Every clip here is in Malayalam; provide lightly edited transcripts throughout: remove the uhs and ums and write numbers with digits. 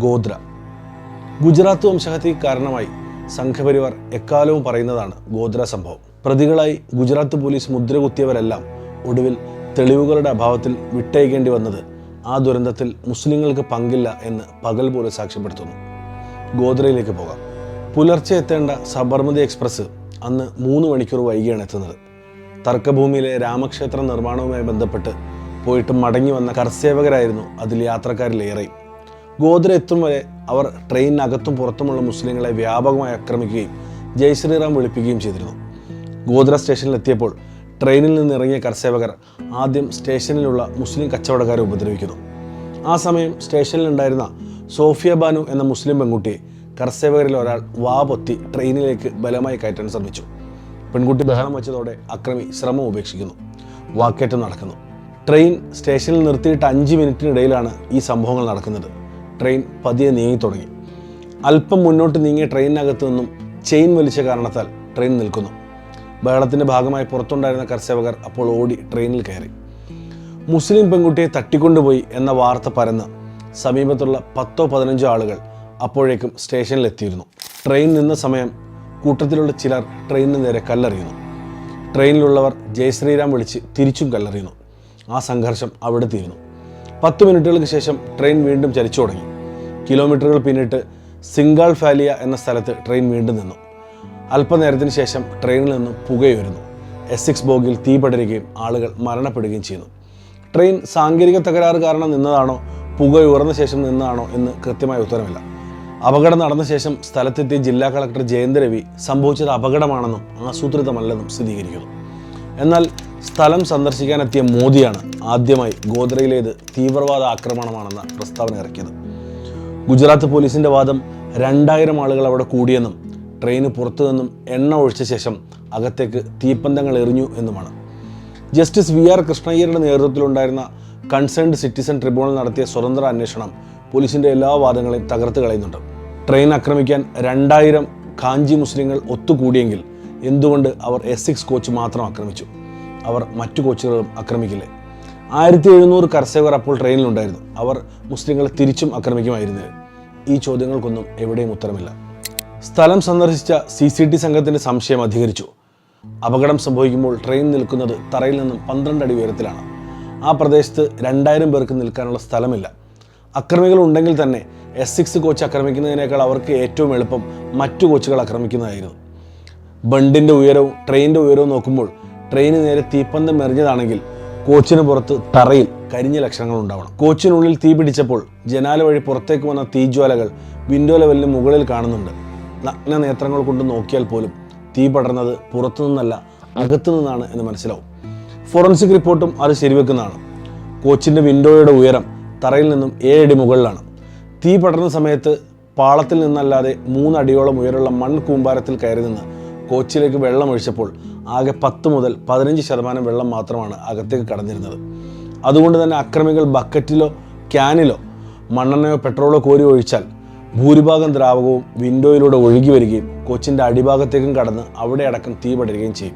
ഗോദ്ര. ഗുജറാത്ത് വംശഹത്യക്ക് കാരണമായി സംഘപരിവാർ എക്കാലവും പറയുന്നതാണ് ഗോദ്ര സംഭവം. പ്രതികളായി ഗുജറാത്ത് പോലീസ് മുദ്രകുത്തിയവരെല്ലാം ഒടുവിൽ തെളിവുകളുടെ അഭാവത്തിൽ വിട്ടയക്കേണ്ടി വന്നത് ആ ദുരന്തത്തിൽ മുസ്ലിങ്ങൾക്ക് പങ്കില്ല എന്ന് പകൽ പോലെ സാക്ഷ്യപ്പെടുത്തുന്നു. ഗോദ്രയിലേക്ക് പോകാം. പുലർച്ചെ എത്തേണ്ട സബർമതി എക്സ്പ്രസ് അന്ന് 3 മണിക്കൂർ വൈകിയാണ് എത്തുന്നത്. തർക്കഭൂമിയിലെ രാമക്ഷേത്ര നിർമ്മാണവുമായി ബന്ധപ്പെട്ട് പോയിട്ട് മടങ്ങി വന്ന കർസേവകരായിരുന്നു അതിൽ യാത്രക്കാരിലേറെയും. ഗോദ്ര എത്തും വരെ അവർ ട്രെയിനിനകത്തും പുറത്തുമുള്ള മുസ്ലിങ്ങളെ വ്യാപകമായി ആക്രമിക്കുകയും ജയ് ശ്രീറാം വിളിപ്പിക്കുകയും ചെയ്തിരുന്നു. ഗോദ്ര സ്റ്റേഷനിലെത്തിയപ്പോൾ ട്രെയിനിൽ നിന്ന് ഇറങ്ങിയ കർസേവകർ ആദ്യം സ്റ്റേഷനിലുള്ള മുസ്ലിം കച്ചവടക്കാരെ ഉപദ്രവിക്കുന്നു. ആ സമയം സ്റ്റേഷനിലുണ്ടായിരുന്ന സോഫിയ ബാനു എന്ന മുസ്ലിം പെൺകുട്ടിയെ കർസേവകരിൽ ഒരാൾ പൊത്തി ട്രെയിനിലേക്ക് ബലമായി കയറ്റാൻ ശ്രമിച്ചു. പെൺകുട്ടി ബഹളം വെച്ചതോടെ അക്രമി ശ്രമം ഉപേക്ഷിക്കുന്നു. വാക്കേറ്റം നടക്കുന്നു. ട്രെയിൻ സ്റ്റേഷനിൽ നിർത്തിയിട്ട് 5 മിനിറ്റിനിടയിലാണ് ഈ സംഭവങ്ങൾ നടക്കുന്നത്. ട്രെയിൻ പതിയെ നീങ്ങി തുടങ്ങി. അല്പം മുന്നോട്ട് നീങ്ങിയ ട്രെയിനിനകത്തു നിന്നും ചെയിൻ വലിച്ച കാരണത്താൽ ട്രെയിൻ നിൽക്കുന്നു. ബഹളത്തിൻ്റെ ഭാഗമായി പുറത്തുണ്ടായിരുന്ന കർസേവകർ അപ്പോൾ ഓടി ട്രെയിനിൽ കയറി. മുസ്ലിം പെൺകുട്ടിയെ തട്ടിക്കൊണ്ടുപോയി എന്ന വാർത്ത പരന്ന് സമീപത്തുള്ള 10-15 ആളുകൾ അപ്പോഴേക്കും സ്റ്റേഷനിലെത്തിയിരുന്നു. ട്രെയിൻ നിന്ന സമയം കൂട്ടത്തിലുള്ള ചിലർ ട്രെയിനിന് നേരെ കല്ലെറിയുന്നു. ട്രെയിനിലുള്ളവർ ജയ് ശ്രീറാം വിളിച്ച് തിരിച്ചും കല്ലെറിയുന്നു. ആ സംഘർഷം അവിടെ തീരുന്നു. 10 മിനിറ്റുകൾക്ക് ശേഷം ട്രെയിൻ വീണ്ടും ചലിച്ചു തുടങ്ങി. കിലോമീറ്ററുകൾ പിന്നിട്ട് സിംഗാൾ ഫാലിയ എന്ന സ്ഥലത്ത് ട്രെയിൻ വീണ്ടും നിന്നു. അല്പനേരത്തിന് ശേഷം ട്രെയിനിൽ നിന്നും പുകയുയരുന്നു. S6 ബോഗിയിൽ തീ പടരുകയും ആളുകൾ മരണപ്പെടുകയും ചെയ്യുന്നു. ട്രെയിൻ സാങ്കേതിക തകരാറ് കാരണം നിന്നതാണോ പുക ഉയർന്ന ശേഷം നിന്നതാണോ എന്ന് കൃത്യമായ ഉത്തരമില്ല. അപകടം നടന്ന ശേഷം സ്ഥലത്തെത്തിയ ജില്ലാ കളക്ടർ ജയന്ത് രവി സംഭവിച്ചത് അപകടമാണെന്നും ആസൂത്രിതമല്ലെന്നും സ്ഥിരീകരിക്കുന്നു. എന്നാൽ സ്ഥലം സന്ദർശിക്കാനെത്തിയ മോദിയാണ് ആദ്യമായി ഗോദ്രയിലേത് തീവ്രവാദ ആക്രമണമാണെന്ന പ്രസ്താവന ഇറക്കിയത്. ഗുജറാത്ത് പോലീസിന്റെ വാദം 2000 ആളുകൾ അവിടെ കൂടിയെന്നും ട്രെയിന് പുറത്തു നിന്നും എണ്ണ ഒഴിച്ച ശേഷം അകത്തേക്ക് തീപ്പന്തങ്ങൾ എറിഞ്ഞു എന്നുമാണ്. ജസ്റ്റിസ് VR കൃഷ്ണയ്യരുടെ നേതൃത്വത്തിലുണ്ടായിരുന്ന കൺസേൺഡ് സിറ്റിസൺ ട്രിബ്യൂണൽ നടത്തിയ സ്വതന്ത്ര അന്വേഷണം പോലീസിന്റെ എല്ലാ വാദങ്ങളെയും തകർത്ത് കളയുന്നുണ്ട്. ട്രെയിൻ ആക്രമിക്കാൻ 2000 ഖാഞ്ചി മുസ്ലിങ്ങൾ ഒത്തുകൂടിയെങ്കിൽ എന്തുകൊണ്ട് അവർ S6 കോച്ച് മാത്രം ആക്രമിച്ചു? അവർ മറ്റു കോച്ചുകളും ആക്രമിക്കില്ലേ? 1700 കർസേവർ അപ്പോൾ ട്രെയിനിലുണ്ടായിരുന്നു. അവർ മുസ്ലിങ്ങളെ തിരിച്ചും ആക്രമിക്കുമായിരുന്നില്ല. ഈ ചോദ്യങ്ങൾക്കൊന്നും എവിടെയും ഉത്തരമില്ല. സ്ഥലം സന്ദർശിച്ച CCT സംഘത്തിന്റെ സംശയം അധികരിച്ചു. അപകടം സംഭവിക്കുമ്പോൾ ട്രെയിൻ നിൽക്കുന്നത് തറയിൽ നിന്നും 12 അടി ഉയരത്തിലാണ്. ആ പ്രദേശത്ത് 2000 പേർക്ക് നിൽക്കാനുള്ള സ്ഥലമില്ല. അക്രമികൾ ഉണ്ടെങ്കിൽ തന്നെ S6 കോച്ച് ആക്രമിക്കുന്നതിനേക്കാൾ അവർക്ക് ഏറ്റവും എളുപ്പം മറ്റു കോച്ചുകൾ ആക്രമിക്കുന്നതായിരുന്നു. ബണ്ടിന്റെ ഉയരവും ട്രെയിനിന്റെ ഉയരവും നോക്കുമ്പോൾ ട്രെയിന് നേരെ തീപ്പന്തം എറിഞ്ഞതാണെങ്കിൽ കോച്ചിന് പുറത്ത് തറയിൽ കരിഞ്ഞ ലക്ഷണങ്ങൾ ഉണ്ടാവണം. കോച്ചിനുള്ളിൽ തീ പിടിച്ചപ്പോൾ ജനാല വഴി പുറത്തേക്ക് വന്ന തീജ്വാലകൾ വിൻഡോ ലെവലിന് മുകളിൽ കാണുന്നുണ്ട്. നഗ്ന നേത്രങ്ങൾ കൊണ്ട് നോക്കിയാൽ പോലും തീ പടർന്നത് പുറത്തുനിന്നല്ല അകത്തു നിന്നാണ് എന്ന് മനസ്സിലാവും. ഫോറൻസിക് റിപ്പോർട്ടും അത് ശരിവെക്കുന്നതാണ്. കോച്ചിന്റെ വിൻഡോയുടെ ഉയരം തറയിൽ നിന്നും 7 അടി മുകളിലാണ്. തീ പടർന്ന സമയത്ത് പാളത്തിൽ നിന്നല്ലാതെ 3 അടിയോളം ഉയരമുള്ള മൺകൂമ്പാരത്തിൽ കയറി നിന്ന് കോച്ചിലേക്ക് വെള്ളം ഒഴിച്ചപ്പോൾ ആകെ 10 മുതൽ 15% വെള്ളം മാത്രമാണ് അകത്തേക്ക് കടന്നിരുന്നത്. അതുകൊണ്ട് തന്നെ അക്രമികൾ ബക്കറ്റിലോ ക്യാനിലോ മണ്ണെണ്ണയോ പെട്രോളോ കോരി ഒഴിച്ചാൽ ഭൂരിഭാഗം ദ്രാവകവും വിൻഡോയിലൂടെ ഒഴുകി വരികയും കോച്ചിൻ്റെ അടിഭാഗത്തേക്കും കടന്ന് അവിടെ അടക്കം തീ പടരുകയും ചെയ്യും.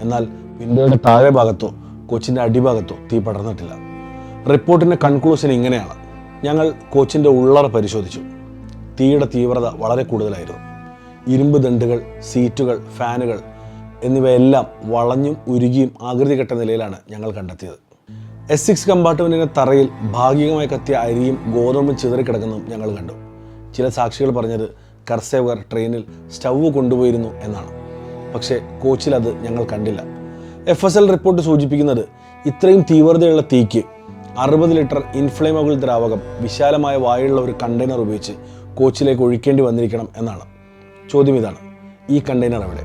എന്നാൽ വിൻഡോയുടെ താഴെ ഭാഗത്തോ കോച്ചിൻ്റെ അടിഭാഗത്തോ തീ പടർന്നിട്ടില്ല. റിപ്പോർട്ടിൻ്റെ കൺക്ലൂഷൻ ഇങ്ങനെയാണ്: ഞങ്ങൾ കോച്ചിൻ്റെ ഉള്ളറ പരിശോധിച്ചു. തീയുടെ തീവ്രത വളരെ കൂടുതലായിരുന്നു. ഇരുമ്പ് ദണ്ടുകൾ, സീറ്റുകൾ, ഫാനുകൾ എന്നിവയെല്ലാം വളഞ്ഞും ഉരുകിയും ആകൃതി കെട്ട നിലയിലാണ് ഞങ്ങൾ കണ്ടെത്തിയത്. S6 കമ്പാർട്ട്മെൻറ്റിൻ്റെ തറയിൽ ഭാഗികമായി കത്തിയ അരിയും ഗോതമ്പും ചിതറിക്കിടക്കുന്നതും ഞങ്ങൾ കണ്ടു. ചില സാക്ഷികൾ പറഞ്ഞത് കർസേവർ ട്രെയിനിൽ സ്റ്റൗവ് കൊണ്ടുപോയിരുന്നു എന്നാണ്. പക്ഷേ കോച്ചിൽ അത് ഞങ്ങൾ കണ്ടില്ല. FSL റിപ്പോർട്ട് സൂചിപ്പിക്കുന്നത് ഇത്രയും തീവ്രതയുള്ള തീക്ക് 60 ലിറ്റർ ഇൻഫ്ലേമബിൾ ദ്രാവകം വിശാലമായ വായുള്ള ഒരു കണ്ടെയ്നർ ഉപയോഗിച്ച് കോച്ചിലേക്ക് ഒഴിക്കേണ്ടി വന്നിരിക്കണം എന്നാണ്. ചോദ്യം ഇതാണ്: ഈ കണ്ടെയ്നർ എവിടെ?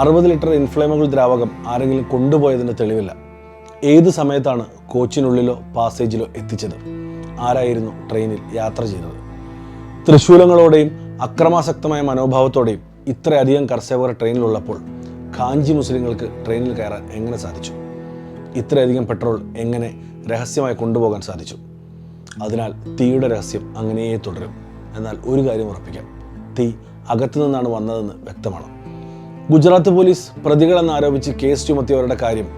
60 ലിറ്റർ ഇൻഫ്ലേമബിൾ ദ്രാവകം ആരെങ്കിലും കൊണ്ടുപോയതിന് തെളിവില്ല. ഏത് സമയത്താണ് കോച്ചിനുള്ളിലോ പാസേജിലോ എത്തിച്ചത്? ആരായിരുന്നു ട്രെയിനിൽ യാത്ര ചെയ്തത്? തൃശൂലങ്ങളോടെയും അക്രമാസക്തമായ മനോഭാവത്തോടെയും ഇത്രയധികം കർസേവർ ട്രെയിനിലുള്ളപ്പോൾ ഖാഞ്ചി മുസ്ലിങ്ങൾക്ക് ട്രെയിനിൽ കയറാൻ എങ്ങനെ സാധിച്ചു? ഇത്രയധികം പെട്രോൾ എങ്ങനെ രഹസ്യമായി കൊണ്ടുപോകാൻ സാധിച്ചു? അതിനാൽ തീയുടെ രഹസ്യം അങ്ങനെയേ തുടരും. എന്നാൽ ഒരു കാര്യം ഉറപ്പിക്കാം: തീ അകത്തു നിന്നാണ് വന്നതെന്ന് വ്യക്തമാണ്. ഗുജറാത്ത് പോലീസ് പ്രതികളെന്നാരോപിച്ച് കേസ് ചുമത്തിയവരുടെ കാര്യം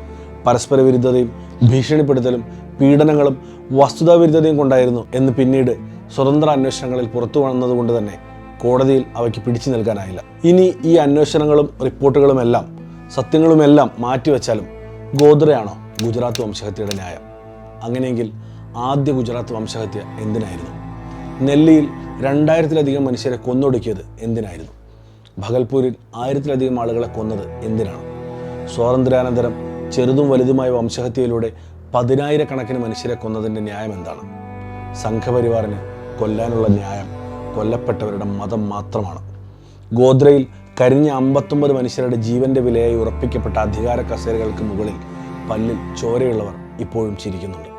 പരസ്പര വിരുദ്ധതയും ഭീഷണിപ്പെടുത്തലും പീഡനങ്ങളും വസ്തുതാവിരുദ്ധതയും കൊണ്ടായിരുന്നു എന്ന് പിന്നീട് സ്വതന്ത്ര അന്വേഷണങ്ങളിൽ പുറത്തു വന്നതുകൊണ്ട് തന്നെ കോടതിയിൽ അവയ്ക്ക് പിടിച്ചു നിൽക്കാനായില്ല. ഇനി ഈ അന്വേഷണങ്ങളും റിപ്പോർട്ടുകളുമെല്ലാം സത്യങ്ങളുമെല്ലാം മാറ്റിവെച്ചാലും ഗോദ്രയാണോ ഗുജറാത്ത് വംശഹത്യയുടെ ന്യായം? അങ്ങനെയെങ്കിൽ ആദ്യ ഗുജറാത്ത് വംശഹത്യ എന്തിനായിരുന്നു? നെല്ലിയിൽ 2000-ലധികം മനുഷ്യരെ കൊന്നൊടുക്കിയത് എന്തിനായിരുന്നു? ഭഗൽപൂരിൽ 1000-ലധികം ആളുകളെ കൊന്നത് എന്തിനാണ്? സ്വാതന്ത്ര്യാനന്തരം ചെറുതും വലുതുമായ വംശഹത്യയിലൂടെ 10,000-കണക്കിന് മനുഷ്യരെ കൊന്നതിൻ്റെ ന്യായം എന്താണ്? സംഘപരിവാറിന് കൊല്ലാനുള്ള ന്യായം കൊല്ലപ്പെട്ടവരുടെ മതം മാത്രമാണ്. ഗോദ്രയിൽ കരിഞ്ഞ 59 മനുഷ്യരുടെ ജീവന്റെ വിലയായി ഉറപ്പിക്കപ്പെട്ട അധികാര കസേരകൾക്ക് മുകളിൽ പല്ലിൽ ചോരയുള്ളവർ ഇപ്പോഴും ചിരിക്കുന്നുണ്ട്.